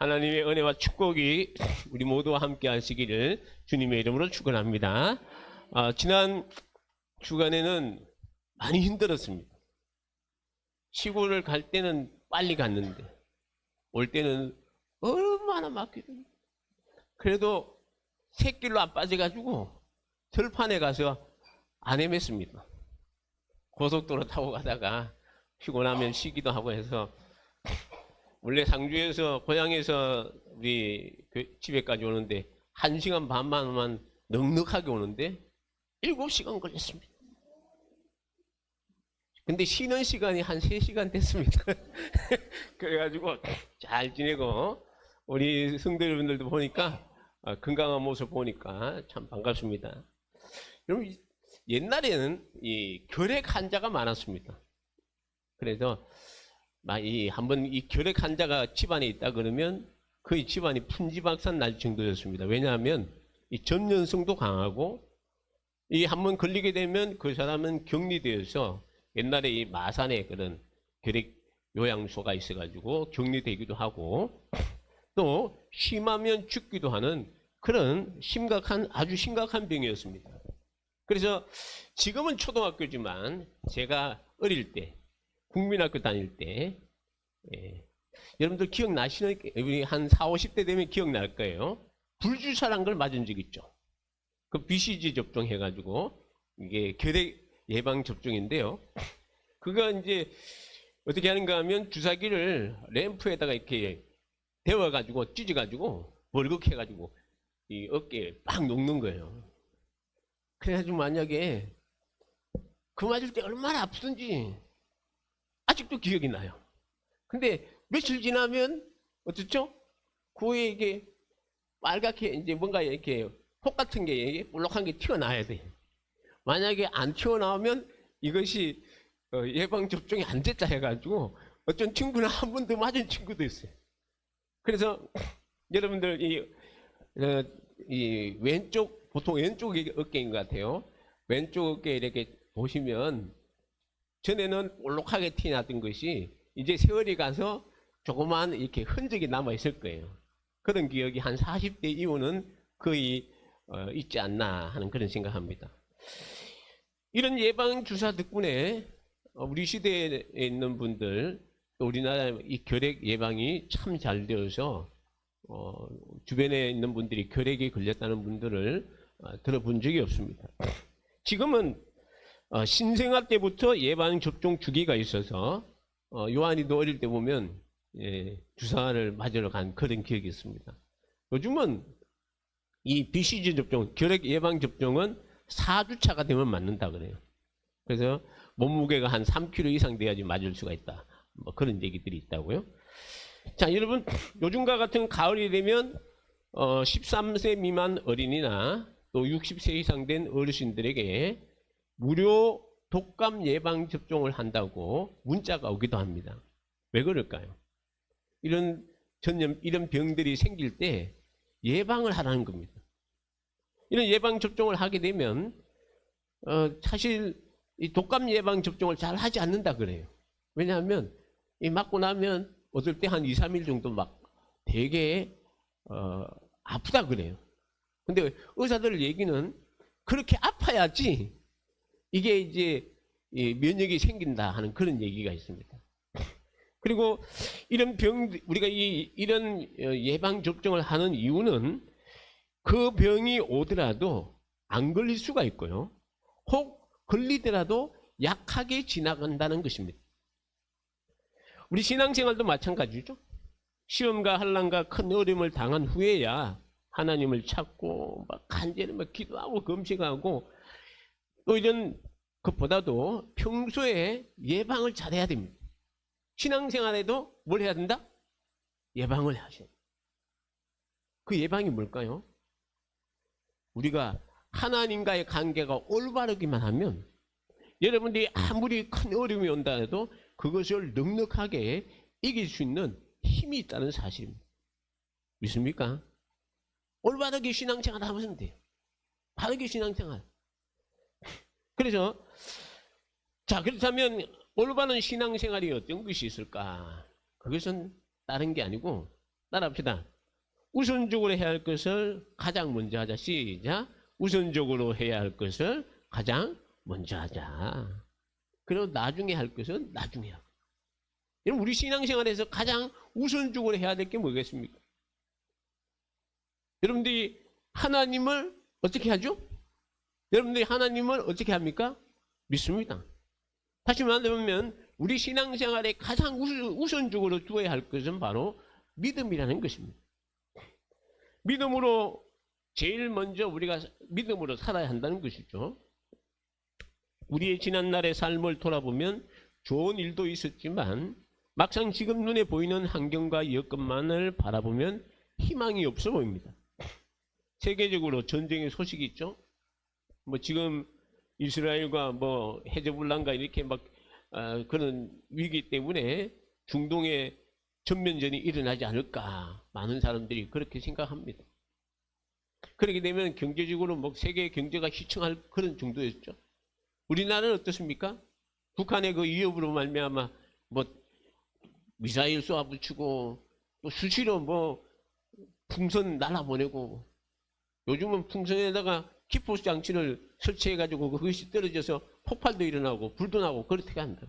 하나님의 은혜와 축복이 우리 모두와 함께 하시기를 주님의 이름으로 축원합니다. 지난 주간에는 많이 힘들었습니다. 시골을 갈 때는 빨리 갔는데 올 때는 얼마나 막히던지. 그래도 새길로 안 빠져가지고 들판에 가서 안 헤맸습니다. 고속도로 타고 가다가 피곤하면 쉬기도 하고 해서 원래 상주에서 고향에서 우리 집에까지 오는데 1시간 반만만 넉넉하게 오는데 7시간 걸렸습니다. 근데 쉬는 시간이 한 3시간 됐습니다. 그래가지고 잘 지내고 우리 성도 여러분들도 보니까 건강한 모습 보니까 참 반갑습니다. 여러분, 옛날에는 이 결핵 환자가 많았습니다. 그래서 한번 이 결핵 환자가 집안에 있다 그러면 거의 집안이 풍지박산 날 정도였습니다. 왜냐하면 이 전염성도 강하고 이 한번 걸리게 되면 그 사람은 격리되어서 옛날에 이 마산에 그런 결핵 요양소가 있어가지고 격리되기도 하고 또 심하면 죽기도 하는 그런 아주 심각한 병이었습니다. 그래서 지금은 초등학교지만 제가 어릴 때 국민학교 다닐 때 여러분들 기억나시는 우리 한 40, 50대 되면 기억날 거예요. 불주사란 걸 맞은 적 있죠. 그 BCG 접종 해가지고 이게 결핵 예방 접종인데요. 그거 이제 어떻게 하는가 하면 주사기를 램프에다가 이렇게 데워가지고 찢어가지고 벌겋해가지고 이 어깨에 빡 녹는 거예요. 그래가지고 만약에 그 맞을 때 얼마나 아프던지 아직도 기억이 나요. 근데 며칠 지나면 어떻죠? 그에 이게 빨갛게 이제 뭔가 이렇게 혹 같은 게 볼록한 게 튀어나와야 돼. 만약에 안 튀어나오면 이것이 예방 접종이 안 됐다 해가지고 어떤 친구는 한 번 더 맞은 친구도 있어요. 그래서 여러분들 이 왼쪽 보통 왼쪽 어깨인 것 같아요. 왼쪽 어깨 이렇게 보시면 전에는 볼록하게 티났던 것이 이제 세월이 가서 조그만 이렇게 흔적이 남아 있을 거예요. 그런 기억이 한 40대 이후는 거의 있지 않나 하는 그런 생각합니다. 이런 예방 주사 덕분에 우리 시대에 있는 분들 또 우리나라 이 결핵 예방이 참 잘 되어서 주변에 있는 분들이 결핵에 걸렸다는 분들을 들어본 적이 없습니다. 지금은 신생아 때부터 예방 접종 주기가 있어서 요한이도 어릴 때 보면 주사를 맞으러 간 그런 기억이 있습니다. 요즘은 이 BCG 접종, 결핵 예방 접종은 4주차가 되면 맞는다 그래요. 그래서 몸무게가 한 3kg 이상 돼야지 맞을 수가 있다. 뭐 그런 얘기들이 있다고요. 자, 여러분, 요즘과 같은 가을이 되면 13세 미만 어린이나 또 60세 이상 된 어르신들에게 무료 독감 예방 접종을 한다고 문자가 오기도 합니다. 왜 그럴까요? 이런 병들이 생길 때 예방을 하라는 겁니다. 이런 예방 접종을 하게 되면 사실 이 독감 예방 접종을 잘 하지 않는다 그래요. 왜냐하면 이 맞고 나면 어떨 때 한 2, 3일 정도 막 되게 아프다 그래요. 근데 의사들 얘기는 그렇게 아파야지 이게 이제 면역이 생긴다 하는 그런 얘기가 있습니다. 그리고 이런 우리가 이런 예방 접종을 하는 이유는 그 병이 오더라도 안 걸릴 수가 있고요. 혹 걸리더라도 약하게 지나간다는 것입니다. 우리 신앙생활도 마찬가지죠. 시험과 환난과 큰 어려움을 당한 후에야 하나님을 찾고 막 간절히 막 기도하고 금식하고 또 이런 것보다도 평소에 예방을 잘해야 됩니다. 신앙생활에도 뭘 해야 된다? 예방을 하셔야 돼요. 그 예방이 뭘까요? 우리가 하나님과의 관계가 올바르기만 하면 여러분들이 아무리 큰 어려움이 온다 해도 그것을 넉넉하게 이길 수 있는 힘이 있다는 사실입니다. 믿습니까? 올바르게 신앙생활 하면 돼요. 바르게 신앙생활. 그래서 자, 그렇다면 올바른 신앙생활이 어떤 것이 있을까? 그것은 다른 게 아니고 따라합시다. 우선적으로 해야 할 것을 가장 먼저 하자. 시작. 우선적으로 해야 할 것을 가장 먼저 하자. 그리고 나중에 할 것은 나중에 하고. 여러분, 우리 신앙생활에서 가장 우선적으로 해야 될 게 뭐겠습니까? 여러분들이 하나님을 어떻게 하죠? 여러분들이 하나님을 어떻게 합니까? 믿습니다. 다시 말하면 우리 신앙생활에 가장 우선적으로 두어야 할 것은 바로 믿음이라는 것입니다. 믿음으로 제일 먼저 우리가 믿음으로 살아야 한다는 것이죠. 우리의 지난날의 삶을 돌아보면 좋은 일도 있었지만 막상 지금 눈에 보이는 환경과 여건만을 바라보면 희망이 없어 보입니다. 세계적으로 전쟁의 소식이 있죠. 뭐 지금 이스라엘과 뭐 헤즈볼라가 이렇게 막 그런 위기 때문에 중동에 전면전이 일어나지 않을까, 많은 사람들이 그렇게 생각합니다. 그렇게 되면 경제적으로 뭐 세계 경제가 휘청할 그런 정도였죠. 우리나라는 어떻습니까? 북한의 그 위협으로 말미암아 뭐 미사일 쏘아붙이고 또 수시로 뭐 풍선 날아보내고, 요즘은 풍선에다가 기포 장치를 설치해가지고 그것이 떨어져서 폭발도 일어나고 불도 나고 그렇게 한다.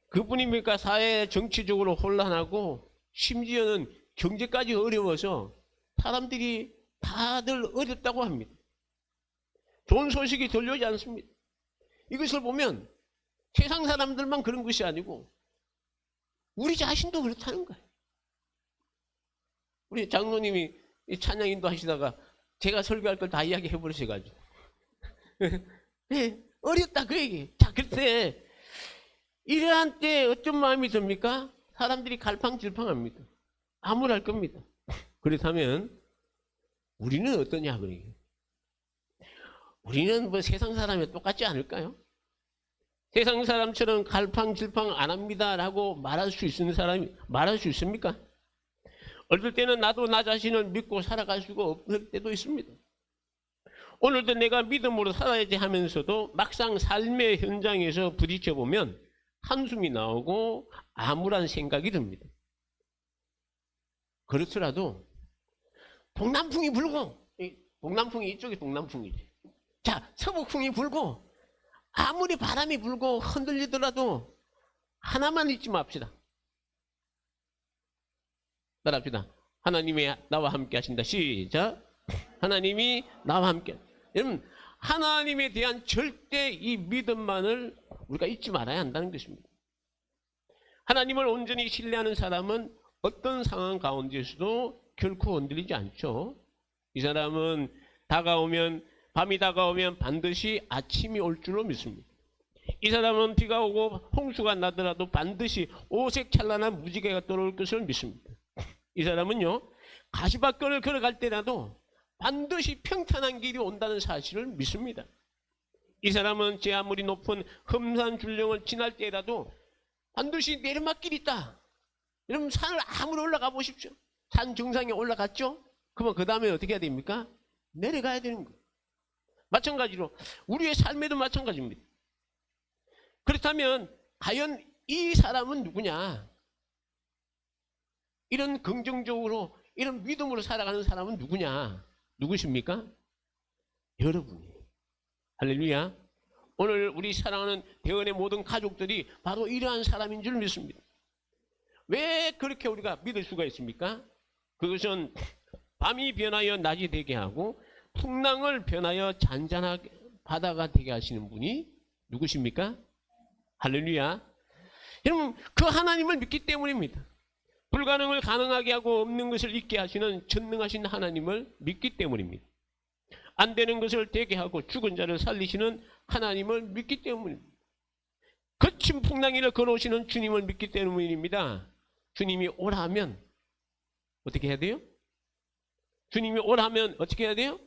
그뿐입니까? 사회 정치적으로 혼란하고 심지어는 경제까지 어려워서 사람들이 다들 어렵다고 합니다. 좋은 소식이 들려오지 않습니다. 이것을 보면 세상 사람들만 그런 것이 아니고 우리 자신도 그렇다는 거예요. 우리 장로님이 이 찬양 인도하시다가 제가 설교할 걸 다 이야기해 버리셔가지고 네, 어렵다 그 얘기. 자, 그때 이러한 때 어떤 마음이 듭니까? 사람들이 갈팡질팡합니다. 암울할 겁니다. 그렇다면 우리는 어떠냐 그래요. 우리는 뭐 세상 사람이 똑같지 않을까요? 세상 사람처럼 갈팡질팡 안 합니다라고 말할 수 있는 사람이 말할 수 있습니까? 어떨 때는 나도 나 자신을 믿고 살아갈 수가 없을 때도 있습니다. 오늘도 내가 믿음으로 살아야지 하면서도 막상 삶의 현장에서 부딪혀 보면 한숨이 나오고 암울한 생각이 듭니다. 그렇더라도 동남풍이 불고, 동남풍이 이쪽이 동남풍이지. 자, 서북풍이 불고 아무리 바람이 불고 흔들리더라도 하나만 잊지 맙시다. 따라합시다. 하나님이 나와 함께 하신다. 시작. 하나님이 나와 함께. 여러분, 하나님에 대한 절대 이 믿음만을 우리가 잊지 말아야 한다는 것입니다. 하나님을 온전히 신뢰하는 사람은 어떤 상황 가운데서도 결코 흔들리지 않죠. 이 사람은 밤이 다가오면 반드시 아침이 올 줄로 믿습니다. 이 사람은 비가 오고 홍수가 나더라도 반드시 오색 찬란한 무지개가 떨어올 것을 믿습니다. 이 사람은요, 가시밭길을 걸어갈 때라도 반드시 평탄한 길이 온다는 사실을 믿습니다. 이 사람은 제 아무리 높은 험산 줄령을 지날 때라도 반드시 내리막길이 있다. 여러분, 산을 아무리 올라가 보십시오. 산 정상에 올라갔죠? 그러면 그 다음에 어떻게 해야 됩니까? 내려가야 되는 거예요. 마찬가지로 우리의 삶에도 마찬가지입니다. 그렇다면 과연 이 사람은 누구냐? 이런 긍정적으로, 이런 믿음으로 살아가는 사람은 누구냐? 누구십니까? 여러분이에요. 할렐루야. 오늘 우리 사랑하는 대원의 모든 가족들이 바로 이러한 사람인 줄 믿습니다. 왜 그렇게 우리가 믿을 수가 있습니까? 그것은 밤이 변하여 낮이 되게 하고 풍랑을 변하여 잔잔하게 바다가 되게 하시는 분이 누구십니까? 할렐루야. 여러분, 그 하나님을 믿기 때문입니다. 불가능을 가능하게 하고 없는 것을 있게 하시는 전능하신 하나님을 믿기 때문입니다. 안 되는 것을 되게 하고 죽은 자를 살리시는 하나님을 믿기 때문입니다. 거친 풍랑이를 걸어오시는 주님을 믿기 때문입니다. 주님이 오라 하면 어떻게 해야 돼요? 주님이 오라 하면 어떻게 해야 돼요?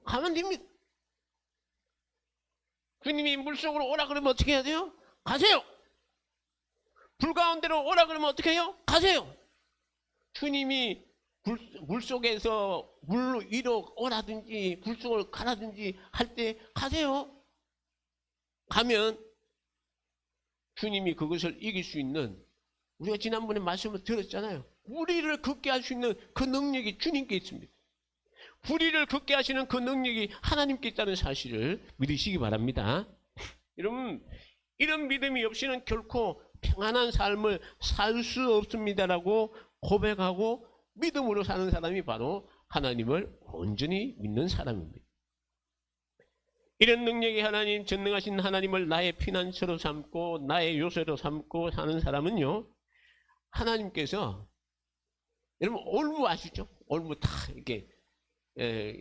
가면 됩니다. 주님이 물속으로 오라 그러면 어떻게 해야 돼요? 가세요. 불 가운데로 오라 그러면 어떻게 해요? 가세요. 주님이 물속에서 물 위로 오라든지 불 속을 가라든지 할 때 가세요. 가면 주님이 그것을 이길 수 있는, 우리가 지난번에 말씀을 들었잖아요. 우리를 걷게 할 수 있는 그 능력이 주님께 있습니다. 우리를 걷게 하시는 그 능력이 하나님께 있다는 사실을 믿으시기 바랍니다. 여러분, 이런 믿음이 없이는 결코 평안한 삶을 살 수 없습니다라고 고백하고 믿음으로 사는 사람이 바로 하나님을 온전히 믿는 사람입니다. 이런 능력이 하나님, 전능하신 하나님을 나의 피난처로 삼고 나의 요새로 삼고 사는 사람은요, 하나님께서, 여러분 올무 아시죠? 올무 다 이렇게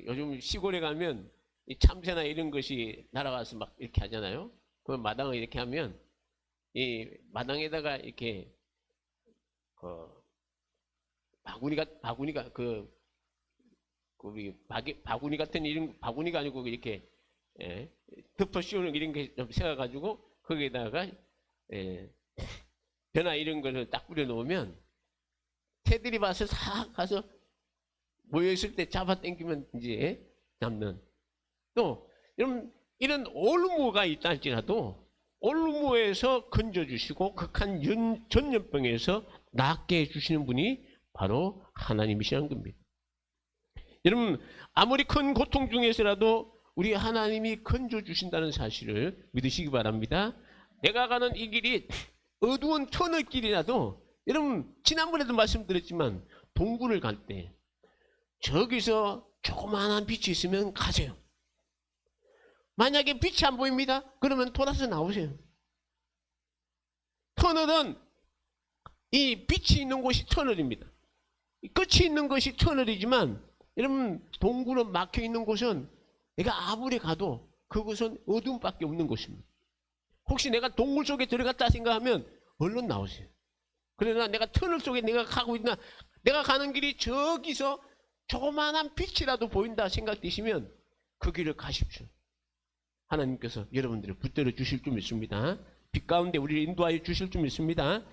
요즘 시골에 가면 이 참새나 이런 것이 날아가서 막 이렇게 하잖아요. 그 마당을 이렇게 하면 이 마당에다가 이렇게 그 바구니가 바구니 같은 이런 바구니가 아니고 이렇게 덮어 씌우는 이런 게 좀 세워가지고 거기에다가 변화 이런 거를 딱 뿌려 놓으면 새들이 와서 싹 가서 모여있을 때 잡아 당기면 이제 잡는. 또 이런 올무가 있다 할지라도 올무에서 건져주시고 극한 전염병에서 낫게 해주시는 분이 바로 하나님이시라는 겁니다. 여러분, 아무리 큰 고통 중에서라도 우리 하나님이 건져주신다는 사실을 믿으시기 바랍니다. 내가 가는 이 길이 어두운 터널 길이라도, 여러분 지난번에도 말씀드렸지만 동굴을 갈 때 저기서 조그마한 빛이 있으면 가세요. 만약에 빛이 안 보입니다. 그러면 돌아서 나오세요. 터널은 이 빛이 있는 곳이 터널입니다. 끝이 있는 것이 터널이지만, 여러분 동굴은 막혀 있는 곳은 내가 아무리 가도 그곳은 어둠밖에 없는 곳입니다. 혹시 내가 동굴 속에 들어갔다 생각하면 얼른 나오세요. 그러나 내가 터널 속에 내가 가고 있나, 내가 가는 길이 저기서 조그마한 빛이라도 보인다 생각되시면 그 길을 가십시오. 하나님께서 여러분들을 붙들어 주실 줄 믿습니다. 빛 가운데 우리를 인도하여 주실 줄 믿습니다.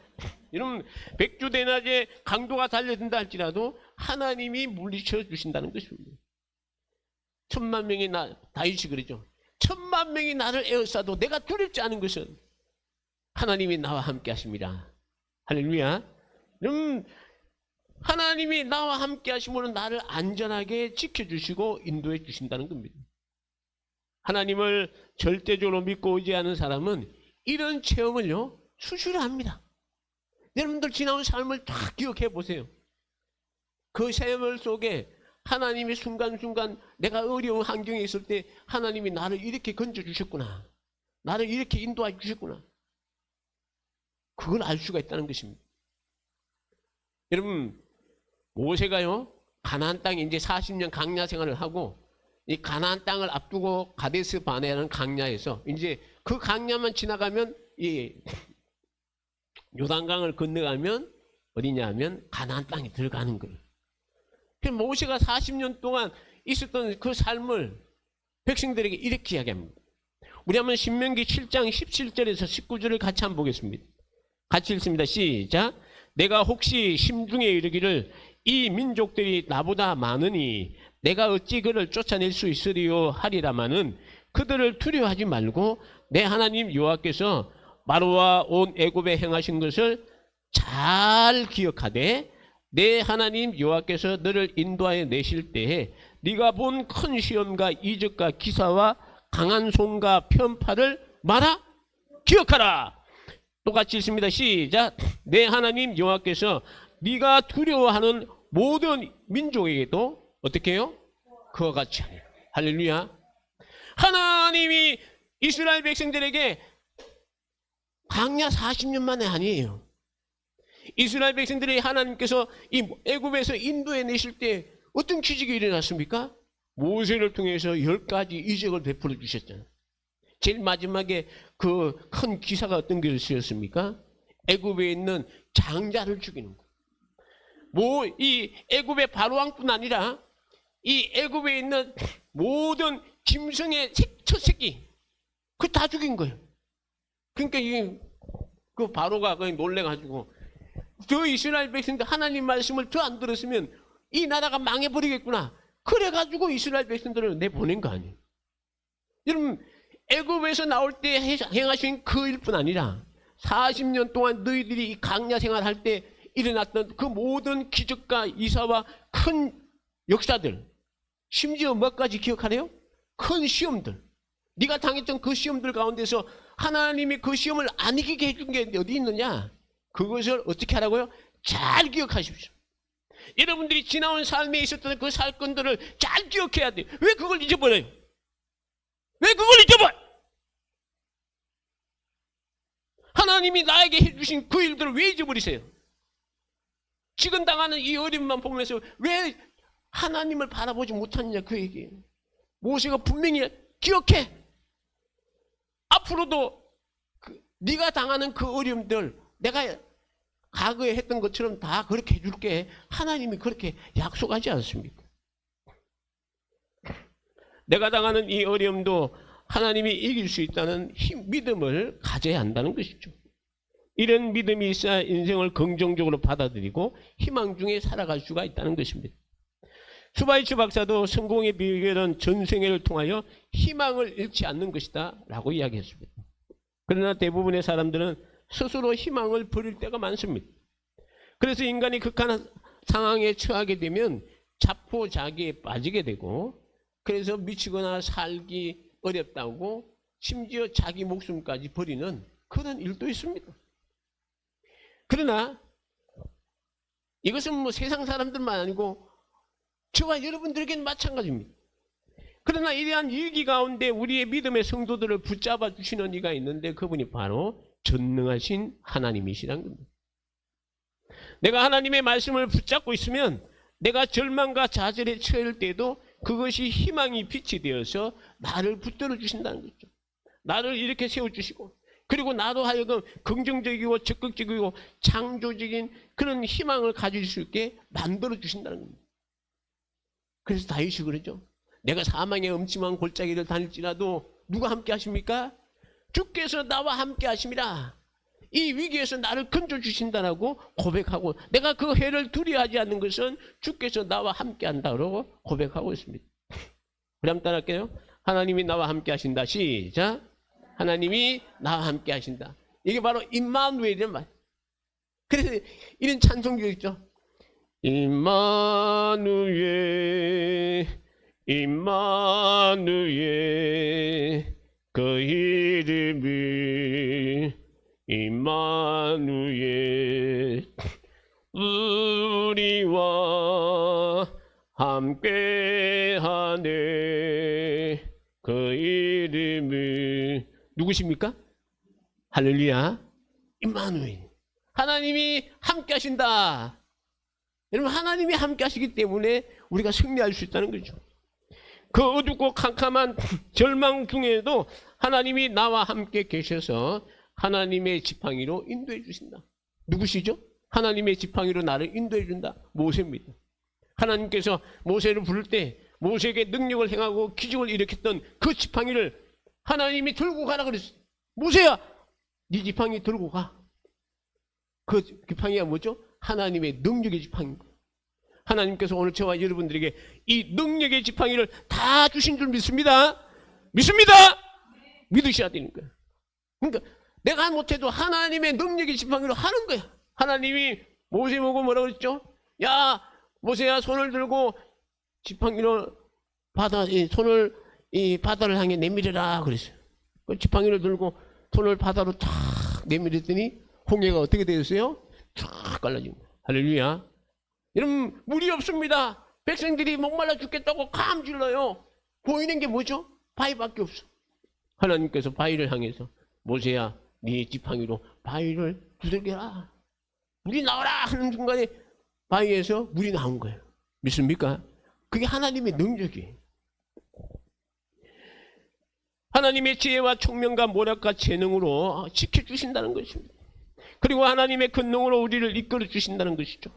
여러분, 백주대낮에 강도가 달려든다 할지라도 하나님이 물리쳐 주신다는 것입니다. 10,000명이 다윗이 그러죠. 10,000명이 나를 에워싸도 내가 두렵지 않은 것은 하나님이 나와 함께 하십니다. 할렐루야. 하나님이 나와 함께 하시면 나를 안전하게 지켜주시고 인도해 주신다는 겁니다. 하나님을 절대적으로 믿고 의지하는 사람은 이런 체험을요, 수시로 합니다. 여러분들 지나온 삶을 다 기억해 보세요. 그 세월 속에 하나님이 순간순간 내가 어려운 환경에 있을 때 하나님이 나를 이렇게 건져주셨구나, 나를 이렇게 인도해 주셨구나, 그걸 알 수가 있다는 것입니다. 여러분, 모세가요 가나안 땅에 이제 40년 광야 생활을 하고, 이 가나안 땅을 앞두고 가데스 바네라는 광야에서 이제 그 광야만 지나가면 이 요단강을 건너가면 어디냐 하면 가나안 땅에 들어가는 거예요. 모세가 40년 동안 있었던 그 삶을 백성들에게 이렇게 이야기합니다. 우리 한번 신명기 7장 17절에서 19절을 같이 한번 보겠습니다. 같이 읽습니다. 시작. 내가 혹시 심중에 이르기를 이 민족들이 나보다 많으니 내가 어찌 그를 쫓아낼 수 있으리요 하리라마는 그들을 두려워하지 말고 내 하나님 여호와께서 마로와 온 애굽에 행하신 것을 잘 기억하되 내 하나님 여호와께서 너를 인도하여 내실 때에 네가 본 큰 시험과 이적과 기사와 강한 손과 편파를 마라 기억하라. 똑같이 읽습니다. 시작. 내 하나님 여호와께서 네가 두려워하는 모든 민족에게도 어떻게 해요? 그와 같이 하리라. 할렐루야. 하나님이 이스라엘 백성들에게 광야 40년 만에 아니에요. 이스라엘 백성들이 하나님께서 이 애굽에서 인도해 내실 때 어떤 기적이 일어났습니까? 모세를 통해서 10가지 이적을 베풀어 주셨잖아요. 제일 마지막에 그 큰 기사가 어떤 것이었습니까? 애굽에 있는 장자를 죽이는 거. 이 애굽의 바로왕뿐 아니라 이 애굽에 있는 모든 짐승의 첫 새끼 그 다 죽인 거예요. 그러니까 그 바로가 놀래가지고 저 이스라엘 백성들 하나님 말씀을 더 안 들었으면 이 나라가 망해버리겠구나. 그래가지고 이스라엘 백성들을 내보낸 거 아니에요. 여러분, 애굽에서 나올 때 행하신 그 일뿐 아니라 40년 동안 너희들이 이 광야 생활할 때 일어났던 그 모든 기적과 이사와 큰 역사들, 심지어 뭐까지 기억하래요? 큰 시험들, 네가 당했던 그 시험들 가운데서 하나님이 그 시험을 안 이기게 해준 게 어디 있느냐? 그것을 어떻게 하라고요? 잘 기억하십시오. 여러분들이 지나온 삶에 있었던 그 사건들을 잘 기억해야 돼요. 왜 그걸 잊어버려요? 왜 그걸 잊어버려? 하나님이 나에게 해주신 그 일들을 왜 잊어버리세요? 지금 당하는 이 어려움만 보면서 왜 하나님을 바라보지 못하느냐, 그 얘기예요. 모세가 분명히 기억해. 앞으로도 네가 당하는 그 어려움들 내가 과거에 했던 것처럼 다 그렇게 해줄게. 하나님이 그렇게 약속하지 않습니까? 내가 당하는 이 어려움도 하나님이 이길 수 있다는 믿음을 가져야 한다는 것이죠. 이런 믿음이 있어야 인생을 긍정적으로 받아들이고 희망 중에 살아갈 수가 있다는 것입니다. 슈바이츠 박사도 성공의 비결은 전생애를 통하여 희망을 잃지 않는 것이다 라고 이야기했습니다. 그러나 대부분의 사람들은 스스로 희망을 버릴 때가 많습니다. 그래서 인간이 극한 상황에 처하게 되면 자포자기에 빠지게 되고, 그래서 미치거나 살기 어렵다고 심지어 자기 목숨까지 버리는 그런 일도 있습니다. 그러나 이것은 뭐 세상 사람들만 아니고 저와 여러분들에게는 마찬가지입니다. 그러나 이러한 위기 가운데 우리의 믿음의 성도들을 붙잡아 주시는 이가 있는데 그분이 바로 전능하신 하나님이시란 겁니다. 내가 하나님의 말씀을 붙잡고 있으면 내가 절망과 좌절에 처할 때도 그것이 희망이 빛이 되어서 나를 붙들어 주신다는 거죠. 나를 이렇게 세워주시고, 그리고 나도 하여금 긍정적이고 적극적이고 창조적인 그런 희망을 가질 수 있게 만들어 주신다는 겁니다. 그래서 다윗이 그러죠. 내가 사망의 음침한 골짜기를 다닐지라도 누가 함께 하십니까? 주께서 나와 함께 하심이라. 이 위기에서 나를 건져주신다라고 고백하고, 내가 그 해를 두려워하지 않는 것은 주께서 나와 함께 한다고 고백하고 있습니다. 우리 한번 따라할게요. 하나님이 나와 함께 하신다. 시작. 하나님이 나와 함께 하신다. 이게 바로 임마누엘이란 말. 그래서 이런 찬송도 있죠. 임마누엘, 임마누엘, 그 이름이 임마누엘, 우리와 함께하네. 그 이름이 누구십니까? 할렐루야. 임마누엘. 하나님이 함께 하신다. 여러분, 하나님이 함께 하시기 때문에 우리가 승리할 수 있다는 거죠. 그 어둡고 캄캄한 절망 중에도 하나님이 나와 함께 계셔서 하나님의 지팡이로 인도해 주신다. 누구시죠? 하나님의 지팡이로 나를 인도해 준다. 모세입니다. 하나님께서 모세를 부를 때 모세에게 능력을 행하고 기적을 일으켰던 그 지팡이를 하나님이 들고 가라 그랬어요. 모세야, 네 지팡이 들고 가. 그 지팡이가 뭐죠? 하나님의 능력의 지팡이인 거예요. 하나님께서 오늘 저와 여러분들에게 이 능력의 지팡이를 다 주신 줄 믿습니다. 믿습니다. 믿으셔야 되는 거예요. 그러니까 내가 못해도 하나님의 능력의 지팡이로 하는 거야. 하나님이 모세 보고 뭐라고 그랬죠? 야, 모세야, 손을 들고 지팡이로 손을 이 바다를 향해 내밀어라 그랬어요. 그 지팡이를 들고 손을 바다로 탁 내밀었더니 홍해가 어떻게 되었어요? 쫙 갈라진 거예요. 할렐루야. 여러분, 물이 없습니다. 백성들이 목말라 죽겠다고 감질러요. 보이는 게 뭐죠? 바위밖에 없어. 하나님께서 바위를 향해서 모세야, 네 지팡이로 바위를 두들겨라. 물이 나오라 하는 순간에 바위에서 물이 나온 거예요. 믿습니까? 그게 하나님의 능력이에요. 하나님의 지혜와 총명과 모략과 재능으로 지켜주신다는 것입니다. 그리고 하나님의 권능으로 우리를 이끌어 주신다는 것이죠.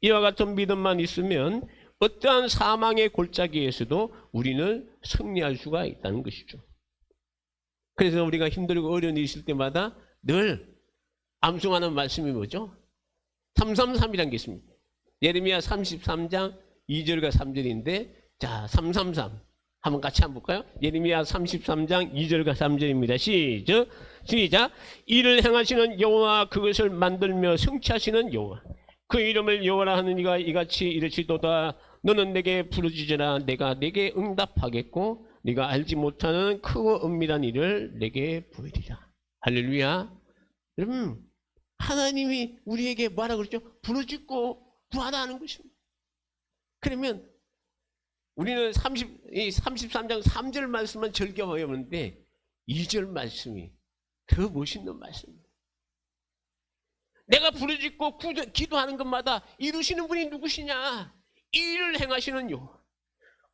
이와 같은 믿음만 있으면 어떠한 사망의 골짜기에서도 우리는 승리할 수가 있다는 것이죠. 그래서 우리가 힘들고 어려운 일이 있을 때마다 늘 암송하는 말씀이 뭐죠? 333이라는 게 있습니다. 예레미야 33장 2절과 3절인데, 자, 333 한번 같이 한번 볼까요? 예레미야 33장 2절과 3절입니다. 시작. 이를 행하시는 여호와, 그것을 만들며 성취하시는 여호와, 그 이름을 여호와라 하는 이가 이같이 이르시도다. 너는 내게 부르짖으라. 내가 내게 응답하겠고 네가 알지 못하는 크고 은밀한 일을 내게 보이리라. 할렐루야. 여러분, 하나님이 우리에게 뭐라 그러죠? 부르짖고 구하라 하는 것입니다. 그러면 우리는 33장 3절 말씀만 즐겨 외우는데 2절 말씀이 더 멋있는 말씀입니다. 내가 부르짖고 기도하는 것마다 이루시는 분이 누구시냐? 이 일을 행하시는 요.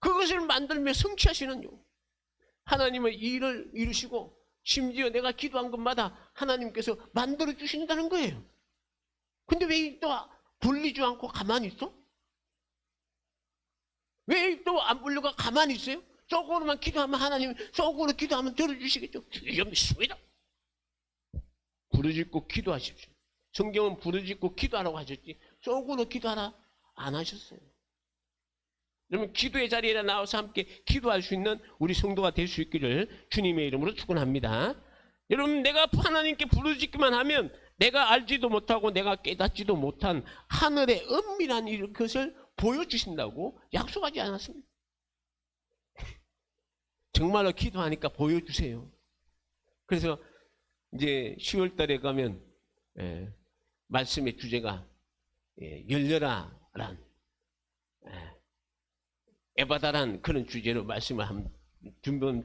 그것을 만들며 성취하시는 요. 하나님은 이 일을 이루시고 심지어 내가 기도한 것마다 하나님께서 만들어 주신다는 거예요. 근데 왜 또 불리지 않고 가만히 있어? 왜 또 안 불려가 가만히 있어요? 속으로만 기도하면 하나님, 속으로 기도하면 들어주시겠죠. 그게 믿습니다. 부르짖고 기도하십시오. 성경은 부르짖고 기도하라고 하셨지 속으로 기도하라 안 하셨어요. 여러분, 기도의 자리에 나와서 함께 기도할 수 있는 우리 성도가 될 수 있기를 주님의 이름으로 축원합니다. 여러분, 내가 하나님께 부르짖기만 하면 내가 알지도 못하고 내가 깨닫지도 못한 하늘의 은밀한 것을 보여주신다고 약속하지 않았습니다. 정말로 기도하니까 보여주세요. 그래서 이제 10월 달에 가면 말씀의 주제가 열려라란 에바다란 그런 주제로 말씀을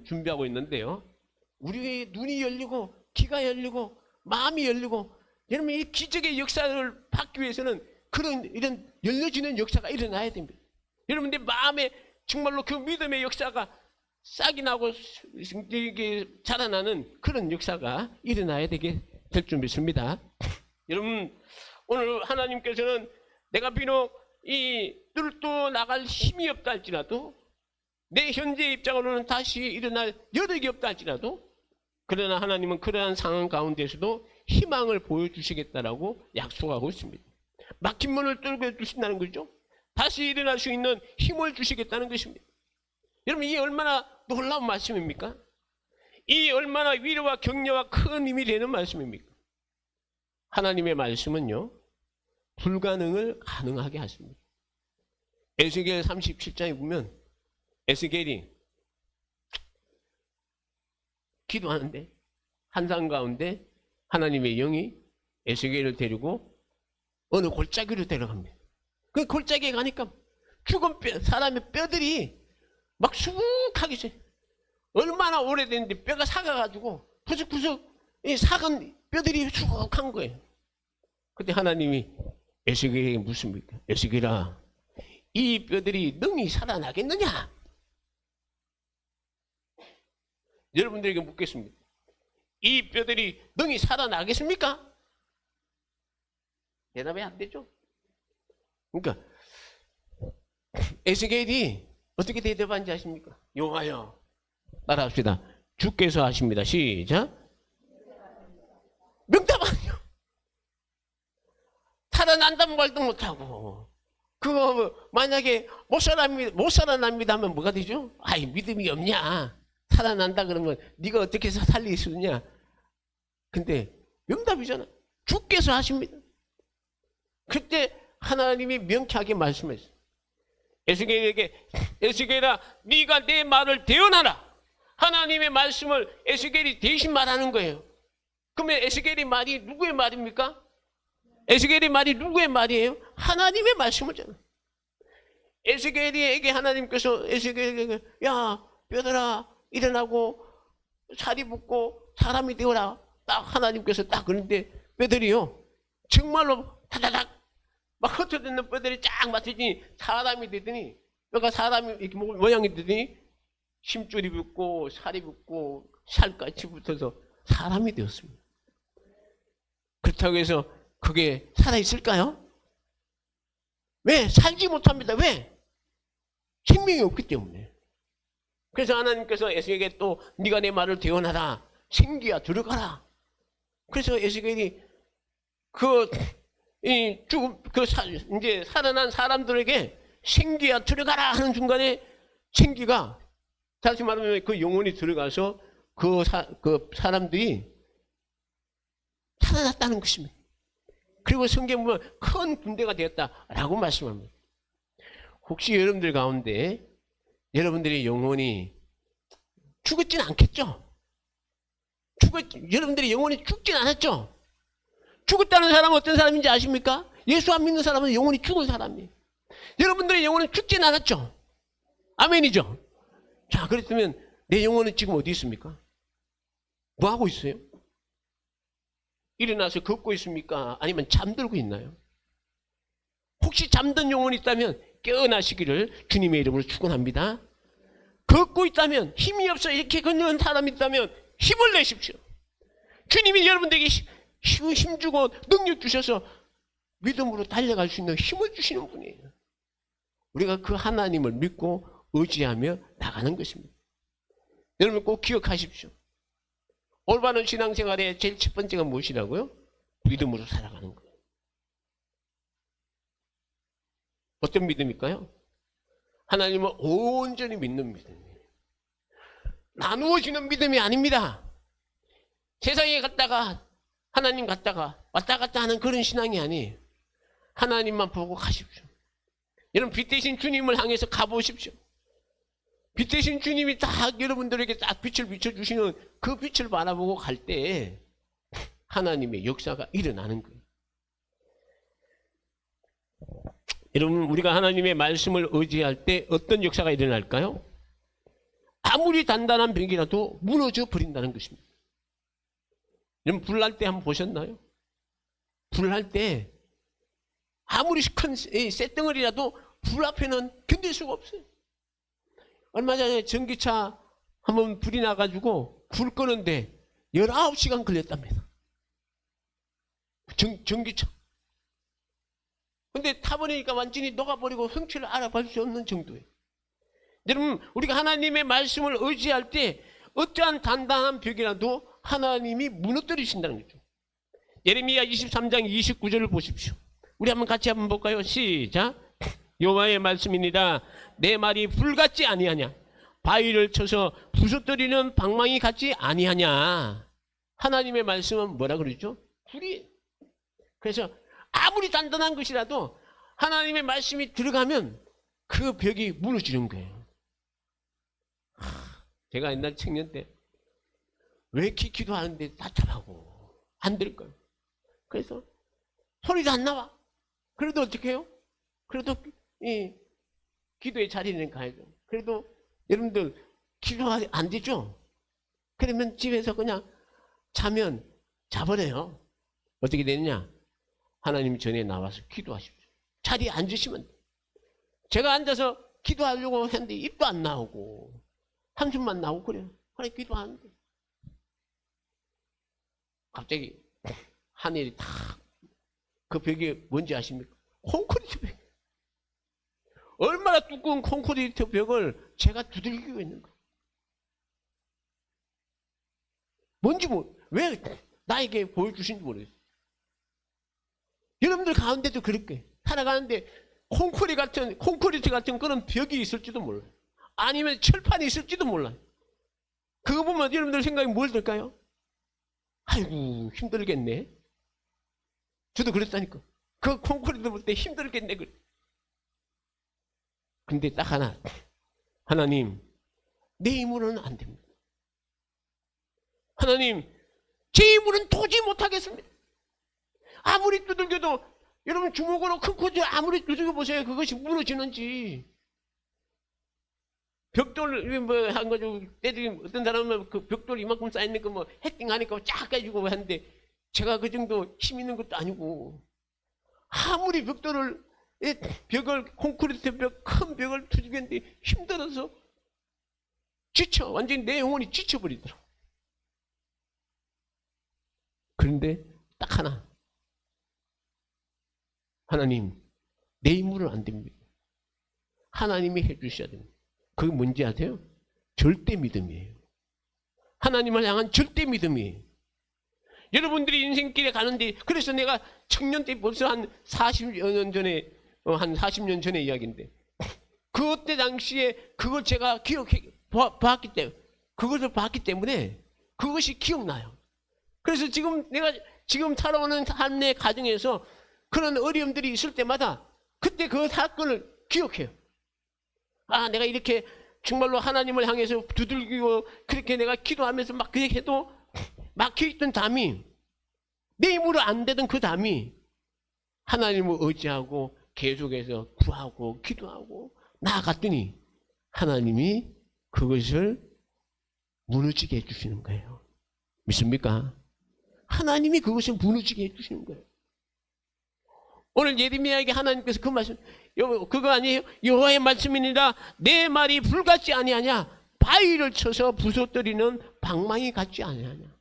준비하고 있는데요. 우리의 눈이 열리고 귀가 열리고 마음이 열리고, 여러분, 이 기적의 역사를 받기 위해서는 이런 열려지는 역사가 일어나야 됩니다. 여러분들 마음에 정말로 그 믿음의 역사가 싹이 나고 자라나는 그런 역사가 일어나야 될 줄 믿습니다. 여러분, 오늘 하나님께서는 내가 비록 이 뚫고 나갈 힘이 없다 할지라도, 내 현재 입장으로는 다시 일어날 여력이 없다 할지라도, 그러나 하나님은 그러한 상황 가운데서도 희망을 보여주시겠다라고 약속하고 있습니다. 막힌 문을 뚫고 주신다는 거죠. 다시 일어날 수 있는 힘을 주시겠다는 것입니다. 여러분, 이 얼마나 놀라운 말씀입니까? 이 얼마나 위로와 격려와 큰 힘이 되는 말씀입니까? 하나님의 말씀은요, 불가능을 가능하게 하십니다. 에스겔 37장에 보면 에스겔이 기도하는데 한산 가운데 하나님의 영이 에스겔을 데리고 어느 골짜기로 데려갑니다. 그 골짜기에 가니까 죽은 사람의 뼈들이 막 수북하게 있어요. 얼마나 오래됐는데 뼈가 삭아가지고 푸석푸석 삭은 뼈들이 수북한 거예요. 그때 하나님이 에스겔에게 묻습니까? 에스겔아, 이 뼈들이 능히 살아나겠느냐? 여러분들에게 묻겠습니다. 이 뼈들이 능히 살아나겠습니까? 대답이 안 되죠. 그러니까 에스겔이 어떻게 대답하는지 아십니까? 여호와여, 따라합시다. 주께서 하십니다. 시작. 명답 아니요. 살아난다는 말도 못하고, 그거 만약에 못 살아납니다 하면 뭐가 되죠? 아이, 믿음이 없냐? 살아난다 그러면 네가 어떻게 해서 살릴 수 있냐? 근데 명답이잖아. 주께서 하십니다. 그때 하나님이 명쾌하게 말씀했어요. 에스겔에게, 에스겔아, 네가 내 말을 대언하라. 하나님의 말씀을 에스겔이 대신 말하는 거예요. 그러면 에스겔의 말이 누구의 말입니까? 에스겔의 말이 누구의 말이에요? 하나님의 말씀이잖아. 에스겔에게 하나님께서 에스겔에게, 야, 뼈들아, 일어나고 살이 붙고 사람이 되어라. 딱 하나님께서 딱 그런데 뼈들이요, 정말로 타다닥 막 흩어지는 뼈들이 쫙 맞춰지니 사람이 되더니, 뼈가 사람이 이렇게 모양이 되더니 심줄이 붙고 살이 붙고 살같이 붙어서 사람이 되었습니다. 그렇다고 해서 그게 살아있을까요? 왜? 살지 못합니다. 왜? 생명이 없기 때문에. 그래서 하나님께서 에스겔에게 또 네가 내 말을 대언하라. 생기야 들어가라. 그래서 에스겔이 이제 살아난 사람들에게 생기야 들어가라 하는 순간에 생기가, 다시 말하면 그 영혼이 들어가서 그 사람들이 살아났다는 것입니다. 그리고 성경 보면 큰 군대가 되었다라고 말씀합니다. 혹시 여러분들 가운데 여러분들의 영혼이 죽었진 않겠죠? 여러분들의 영혼이 죽진 않았죠? 죽었다는 사람은 어떤 사람인지 아십니까? 예수 안 믿는 사람은 영혼이 죽은 사람이에요. 여러분들의 영혼은 죽진 않았죠? 아멘이죠? 자, 그렇다면 내 영혼은 지금 어디 있습니까? 뭐 하고 있어요? 일어나서 걷고 있습니까? 아니면 잠들고 있나요? 혹시 잠든 영혼이 있다면 깨어나시기를 주님의 이름으로 축원합니다. 걷고 있다면, 힘이 없어 이렇게 걷는 사람이 있다면 힘을 내십시오. 주님이 여러분들에게 힘 주고 능력 주셔서 믿음으로 달려갈 수 있는 힘을 주시는 분이에요. 우리가 그 하나님을 믿고 의지하며 나가는 것입니다. 여러분 꼭 기억하십시오. 올바른 신앙생활의 제일 첫 번째가 무엇이라고요? 믿음으로 살아가는 거예요. 어떤 믿음일까요? 하나님을 온전히 믿는 믿음이에요. 나누어지는 믿음이 아닙니다. 세상에 갔다가 하나님 갔다가 왔다 갔다 하는 그런 신앙이 아니에요. 하나님만 보고 가십시오. 여러분 빛 대신 주님을 향해서 가보십시오. 빛 대신 주님이 딱 여러분들에게 딱 빛을 비춰주시는 그 빛을 바라보고 갈 때 하나님의 역사가 일어나는 거예요. 여러분 우리가 하나님의 말씀을 의지할 때 어떤 역사가 일어날까요? 아무리 단단한 벽이라도 무너져 버린다는 것입니다. 여러분 불날 때 한번 보셨나요? 불날 때 아무리 큰 쇳덩어리라도 불 앞에는 견딜 수가 없어요. 얼마 전에 전기차 한번 불이 나가지고 불 끄는데 19시간 걸렸답니다. 전기차. 근데 타버리니까 완전히 녹아버리고 형체를 알아볼 수 없는 정도예요. 여러분 우리가 하나님의 말씀을 의지할 때 어떠한 단단한 벽이라도 하나님이 무너뜨리신다는 거죠. 예레미야 23장 29절을 보십시오. 우리 한번 같이 한번 볼까요? 시작. 여호와의 말씀입니다. 내 말이 불 같지 아니하냐? 바위를 쳐서 부서뜨리는 방망이 같지 아니하냐? 하나님의 말씀은 뭐라 그러죠? 불이. 그래서 아무리 단단한 것이라도 하나님의 말씀이 들어가면 그 벽이 무너지는 거예요. 제가 옛날 청년 때 왜 이렇게 기도하는데 답답하고 안 될까요? 그래서 소리도 안 나와. 그래도 어떻게 해요? 그래도 기도의 자리는 가야죠. 그래도 여러분들 기도가 안 되죠? 그러면 집에서 그냥 자면 자버려요. 어떻게 되느냐? 하나님 전에 나와서 기도하십시오. 자리에 앉으시면 돼요. 제가 앉아서 기도하려고 했는데 입도 안 나오고 한숨만 나오고 그래요. 그래 기도하는데 갑자기 하늘이 탁 그 벽이 뭔지 아십니까? 콘크리트 벽. 얼마나 두꺼운 콘크리트 벽을 제가 두들기고 있는 거예요. 뭔지 왜 나에게 보여주신지 모르겠어요. 여러분들 가운데도 그렇게 살아가는데 콘크리트 같은 그런 벽이 있을지도 몰라요. 아니면 철판이 있을지도 몰라요. 그거 보면 여러분들 생각이 뭘 들까요? 아이고 힘들겠네. 저도 그랬다니까. 그 콘크리트 볼 때 힘들겠네. 근데 딱 하나. 하나님 내 힘으로는 안 됩니다. 하나님 제 힘으로는 도저히 못하겠습니다. 아무리 두들겨도 여러분 주먹으로 큰 코지 아무리 두들겨 보세요. 그것이 무너지는지. 벽돌 뭐 한 가지고 때리면 어떤 사람은 그 벽돌 이만큼 쌓여있는 거 뭐 해킹하니까 쫙 가지고 하는데 제가 그 정도 힘 있는 것도 아니고 아무리 벽을 콘크리트 벽 큰 벽을 두들겼는데 힘들어서 지쳐 완전히 내 영혼이 지쳐버리더라고. 그런데 딱 하나. 하나님 내 힘으로는 안 됩니다. 하나님이 해주셔야 됩니다. 그게 뭔지 아세요? 절대 믿음이에요. 하나님을 향한 절대 믿음이에요. 여러분들이 인생길에 가는데 그래서 내가 청년 때 벌써 한 40년 전에 한 40년 전의 이야기인데 그때 당시에 그걸 제가 봤기 때문에 그것을 봤기 때문에 그것이 기억나요. 그래서 지금 내가 지금 살아오는 삶의 가정에서 그런 어려움들이 있을 때마다 그때 그 사건을 기억해요. 아, 내가 이렇게 정말로 하나님을 향해서 두들기고 그렇게 내가 기도하면서 막 그렇게 해도 막혀있던 담이, 내 힘으로 안 되던 그 담이 하나님을 의지하고 계속해서 구하고 기도하고 나아갔더니 하나님이 그것을 무너지게 해주시는 거예요. 믿습니까? 하나님이 그것을 무너지게 해주시는 거예요. 오늘 예레미야에게 하나님께서 그 말씀, 그거 아니에요? 여호와의 말씀이니라 내 말이 불같지 아니하냐, 바위를 쳐서 부서뜨리는 방망이 같지 아니하냐.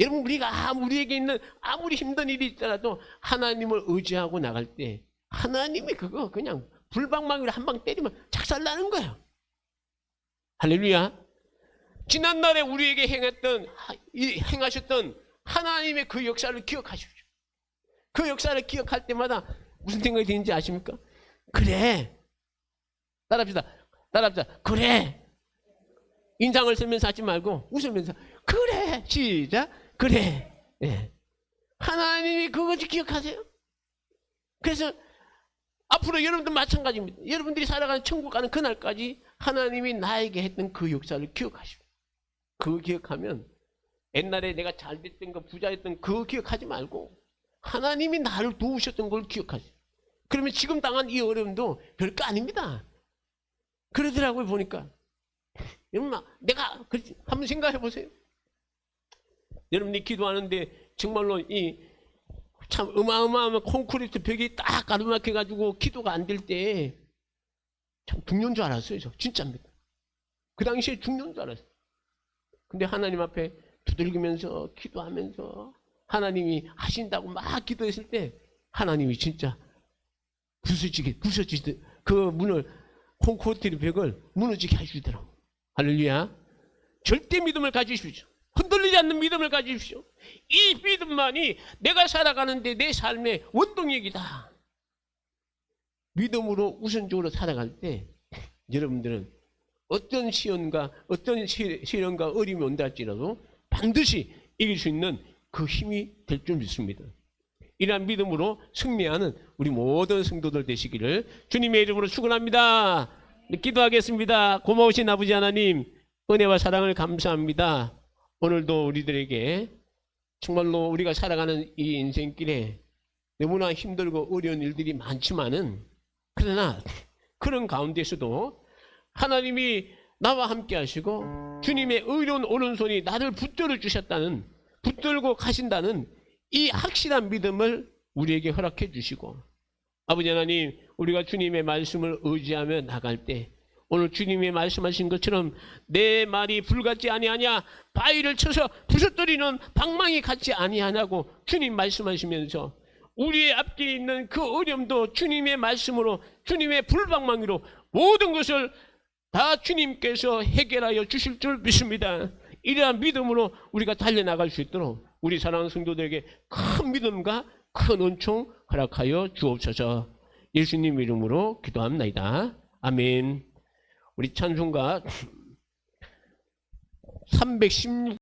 여러분, 우리가 우리에게 있는 아무리 힘든 일이 있더라도 하나님을 의지하고 나갈 때 하나님이 그거 그냥 불방망이로 한 방 때리면 작살나는 거예요. 할렐루야. 지난날에 우리에게 행하셨던 하나님의 그 역사를 기억하십시오. 그 역사를 기억할 때마다 무슨 생각이 드는지 아십니까? 그래. 따라합시다. 그래. 인상을 쓰면서 하지 말고 웃으면서 그래. 시작. 그래. 예. 하나님이 그것을 기억하세요. 그래서 앞으로 여러분도 마찬가지입니다. 여러분들이 살아가는 천국 가는 그날까지 하나님이 나에게 했던 그 역사를 기억하십시오. 그거 기억하면 옛날에 내가 잘 됐던 거, 부자였던 그거 기억하지 말고 하나님이 나를 도우셨던 걸 기억하세요. 그러면 지금 당한 이 어려움도 별거 아닙니다. 그러더라고요, 보니까. 여러분, 내가 한번 생각해 보세요. 여러분이 기도하는데 정말로 이 참 어마어마한 콘크리트 벽이 딱 가로막혀 가지고 기도가 안 될 때 참 죽는 줄 알았어요. 저 진짜입니다. 그 당시에 죽는 줄 알았어요. 근데 하나님 앞에 두들기면서 기도하면서 하나님이 하신다고 막 기도했을 때 하나님이 진짜 부서지듯 그 문을, 콘크리트 벽을 무너지게 해주더라고요. 할렐루야. 절대 믿음을 가지십시오. 흔들리지 않는 믿음을 가지십시오. 이 믿음만이 내가 살아가는데 내 삶의 원동력이다. 믿음으로 우선적으로 살아갈 때 여러분들은 어떤 시련과 어려움이 온다 할지라도 반드시 이길 수 있는 그 힘이 될 줄 믿습니다. 이러한 믿음으로 승리하는 우리 모든 성도들 되시기를 주님의 이름으로 축원합니다. 기도하겠습니다. 고마우신 아버지 하나님, 은혜와 사랑을 감사합니다. 오늘도 우리들에게 정말로 우리가 살아가는 이 인생길에 너무나 힘들고 어려운 일들이 많지만은, 그러나 그런 가운데서도 하나님이 나와 함께 하시고 주님의 의로운 오른손이 나를 붙들어 주셨다는, 붙들고 가신다는 이 확실한 믿음을 우리에게 허락해 주시고, 아버지 하나님, 우리가 주님의 말씀을 의지하며 나갈 때 오늘 주님이 말씀하신 것처럼 내 말이 불같지 아니하냐, 바위를 쳐서 부서뜨리는 방망이 같지 아니하냐고 주님 말씀하시면서 우리의 앞뒤에 있는 그 어려움도 주님의 말씀으로, 주님의 불방망이로 모든 것을 다 주님께서 해결하여 주실 줄 믿습니다. 이러한 믿음으로 우리가 달려나갈 수 있도록 우리 사랑하는 성도들에게 큰 믿음과 큰 은총 허락하여 주옵소서. 예수님 이름으로 기도합니다. 아멘. 우리 찬송가 316